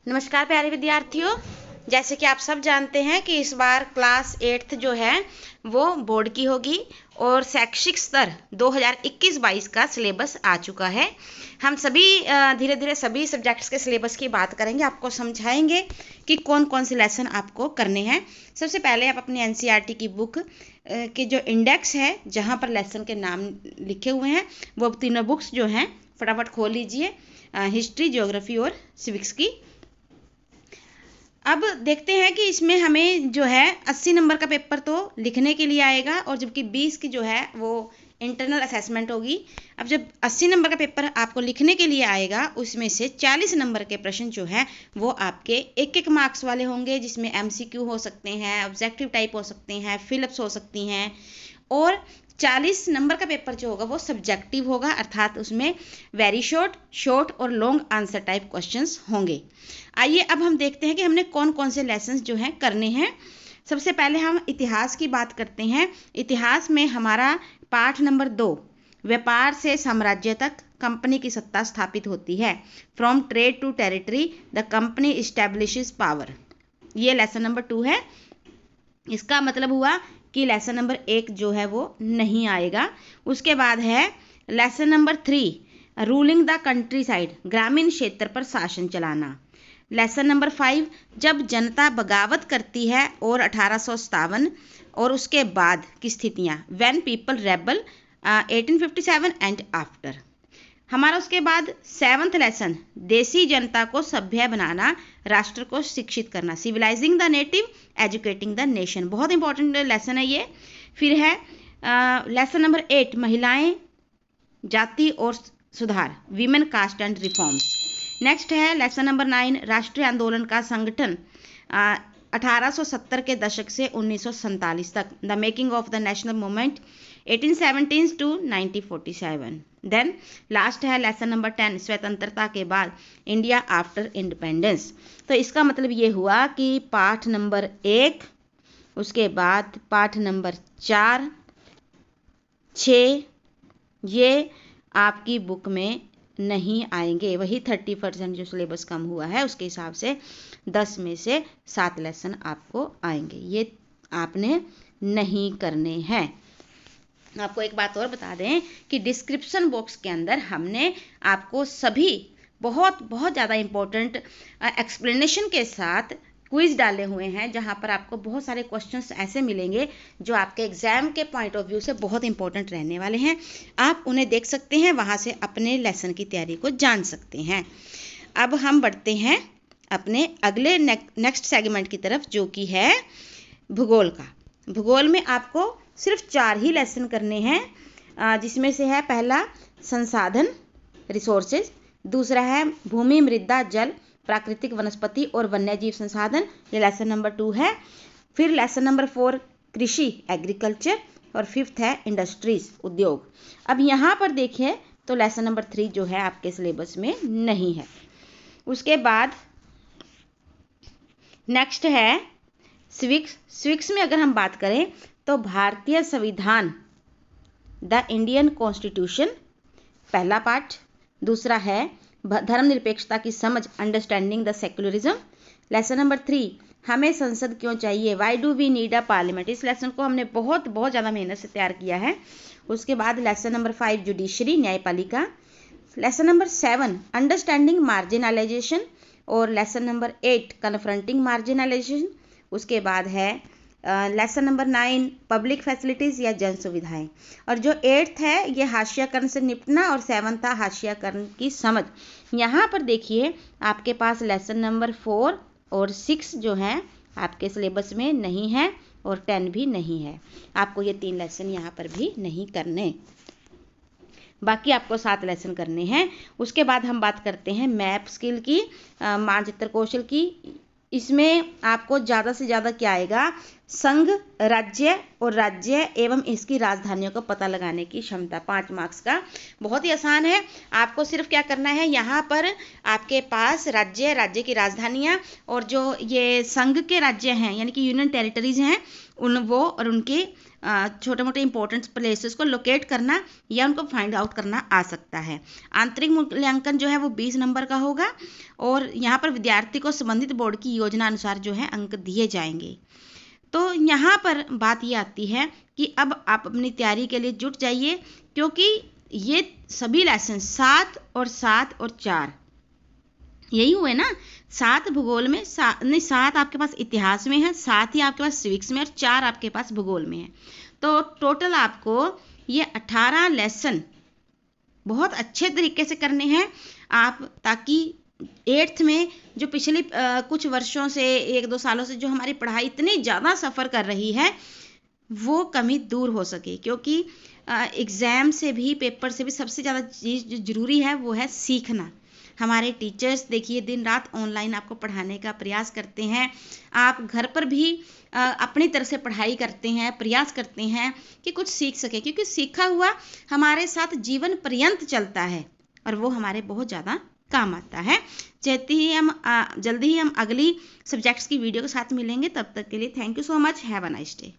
नमस्कार प्यारे विद्यार्थियों। जैसे कि आप सब जानते हैं कि इस बार क्लास 8th जो है वो बोर्ड की होगी और शैक्षिक स्तर 2021-22 का सिलेबस आ चुका है। हम सभी धीरे धीरे सभी सब्जेक्ट्स के सिलेबस की बात करेंगे, आपको समझाएंगे कि कौन कौन से लेसन आपको करने हैं। सबसे पहले आप अपनी एनसीईआरटी की बुक के जो इंडेक्स है जहाँ पर लेसन के नाम लिखे हुए हैं वो तीनों बुक्स जो हैं फटाफट खोल लीजिए, हिस्ट्री, ज्योग्राफी और सिविक्स की। अब देखते हैं कि इसमें हमें जो है 80 नंबर का पेपर तो लिखने के लिए आएगा और जबकि 20 की जो है वो इंटरनल असेसमेंट होगी। अब जब 80 नंबर का पेपर आपको लिखने के लिए आएगा उसमें से 40 नंबर के प्रश्न जो है वो आपके एक मार्क्स वाले होंगे, जिसमें एमसीक्यू हो सकते हैं, ऑब्जेक्टिव टाइप हो सकते हैं, फिलअप्स हो सकती हैं और 40 नंबर का पेपर जो होगा वो सब्जेक्टिव होगा, अर्थात उसमें वेरी शॉर्ट, शॉर्ट और लॉन्ग आंसर टाइप क्वेश्चंस होंगे। आइए अब हम देखते हैं कि हमने कौन कौन से लेसन्स जो हैं करने हैं। सबसे पहले हम इतिहास की बात करते हैं। इतिहास में हमारा पाठ नंबर 2, व्यापार से साम्राज्य तक कंपनी की सत्ता स्थापित होती है। From trade to territory the company establishes power, ये लेसन नंबर 2 है। इसका मतलब हुआ कि लेसन नंबर 1 जो है वो नहीं आएगा। उसके बाद है lesson number 3, ruling the country side, ग्रामीण क्षेत्र पर शासन चलाना। लेसन नंबर 5, जब जनता बगावत करती है और 1857 और उसके बाद की स्थितियाँ, when people rebel 1857 and after. हमारा उसके बाद 7th लेसन, देसी जनता को सभ्य बनाना, राष्ट्र को शिक्षित करना, civilising the native, educating the nation. बहुत इंपॉर्टेंट लेसन है ये। फिर है लेसन नंबर 8, महिलाएं, जाति और सुधार, women caste and reforms. Next है लेसन नंबर 9, राष्ट्रीय आंदोलन का संगठन 1870 के दशक से 1947 तक, the making of the national movement 1817 to 1947। Then last है लेसन नंबर 10, स्वतंत्रता के बाद, इंडिया आफ्टर इंडिपेंडेंस। तो इसका मतलब ये हुआ कि पाठ नंबर 1, उसके बाद पाठ नंबर 4, 6 ये आपकी बुक में नहीं आएंगे। वही 30% जो सिलेबस कम हुआ है उसके हिसाब से 10 में से 7 लेसन आपको आएंगे। ये आपने नहीं करने हैं। आपको एक बात और बता दें कि डिस्क्रिप्शन बॉक्स के अंदर हमने आपको सभी बहुत बहुत ज़्यादा इम्पोर्टेंट एक्सप्लेनेशन के साथ क्विज डाले हुए हैं, जहां पर आपको बहुत सारे क्वेश्चंस ऐसे मिलेंगे जो आपके एग्जाम के पॉइंट ऑफ व्यू से बहुत इंपॉर्टेंट रहने वाले हैं। आप उन्हें देख सकते हैं, वहां से अपने लेसन की तैयारी को जान सकते हैं। अब हम बढ़ते हैं अपने अगले नेक्स्ट सेगमेंट की तरफ, जो कि है भूगोल का। भूगोल में आपको सिर्फ 4 ही लेसन करने हैं, जिसमें से है पहला संसाधन, रिसोर्सेज, दूसरा है भूमि, मृदा, जल, प्राकृतिक, वनस्पति और वन्यजीव संसाधन, ये लेसन नंबर 2 है। फिर लेसन नंबर 4, कृषि, एग्रीकल्चर, और 5th है इंडस्ट्रीज, उद्योग। अब यहाँ पर देखिए तो लेसन नंबर 3 जो है आपके सिलेबस में नहीं है। उसके बाद नेक्स्ट है सिविक्स। सिविक्स में अगर हम बात करें तो भारतीय संविधान, द इंडियन कॉन्स्टिट्यूशन, पहला पार्ट। दूसरा है धर्मनिरपेक्षता की समझ, understanding the secularism. Lesson number 3, हमें संसद क्यों चाहिए, why do we need a parliament. इस लेसन को हमने बहुत बहुत ज़्यादा मेहनत से तैयार किया है। उसके बाद लेसन नंबर 5, जुडिशरी, न्यायपालिका। लेसन नंबर 7, अंडरस्टैंडिंग मार्जिनलाइजेशन, और लेसन नंबर 8, कन्फ्रंटिंग मार्जिनलाइजेशन। उसके बाद है लेसन नंबर 9, पब्लिक फैसिलिटीज़ या जन सुविधाएं। और जो 8th है ये हाशियाकरण से निपटना, और 7th था हाशियाकरण की समझ। यहाँ पर देखिए आपके पास लेसन नंबर 4 और 6 जो हैं आपके सिलेबस में नहीं है, और 10 भी नहीं है। आपको ये 3 लेसन यहाँ पर भी नहीं करने, बाकी आपको 7 लेसन करने हैं। उसके बाद हम बात करते हैं मैप स्किल की, मानचित्र कौशल की। इसमें आपको ज़्यादा से ज़्यादा क्या आएगा, संघ, राज्य और राज्य एवं इसकी राजधानियों का पता लगाने की क्षमता, 5 मार्क्स का। बहुत ही आसान है। आपको सिर्फ क्या करना है, यहाँ पर आपके पास राज्य, राज्य की राजधानियाँ, और जो ये संघ के राज्य हैं यानी कि यूनियन टेरिटरीज हैं वो, और उनकी छोटे मोटे इंपॉर्टेंट प्लेसेस को लोकेट करना या उनको फाइंड आउट करना आ सकता है। आंतरिक मूल्यांकन जो है वो 20 नंबर का होगा और यहाँ पर विद्यार्थी को संबंधित बोर्ड की योजना अनुसार जो है अंक दिए जाएंगे। तो यहाँ पर बात ये आती है कि अब आप अपनी तैयारी के लिए जुट जाइए, क्योंकि ये सभी लेसन 7 और 4 यही हुए ना। 7 भूगोल में, 7 आपके पास इतिहास में है, 7 ही आपके पास सिविक्स में और 4 आपके पास भूगोल में है। तो टोटल आपको ये 18 लेसन बहुत अच्छे तरीके से करने हैं आप, ताकि 8th में जो पिछले कुछ वर्षों से 1-2 सालों से जो हमारी पढ़ाई इतनी ज़्यादा सफ़र कर रही है वो कमी दूर हो सके। क्योंकि एग्ज़ाम से भी, पेपर से भी सबसे ज़्यादा चीज़ जो ज़रूरी है वो है सीखना। हमारे टीचर्स देखिए दिन रात ऑनलाइन आपको पढ़ाने का प्रयास करते हैं, आप घर पर भी अपनी तरफ से पढ़ाई करते हैं, प्रयास करते हैं कि कुछ सीख सके, क्योंकि सीखा हुआ हमारे साथ जीवन पर्यंत चलता है और वो हमारे बहुत ज़्यादा काम आता है। जल्दी ही हम अगली सब्जेक्ट्स की वीडियो के साथ मिलेंगे। तब तक के लिए thank you so much. Have a nice day.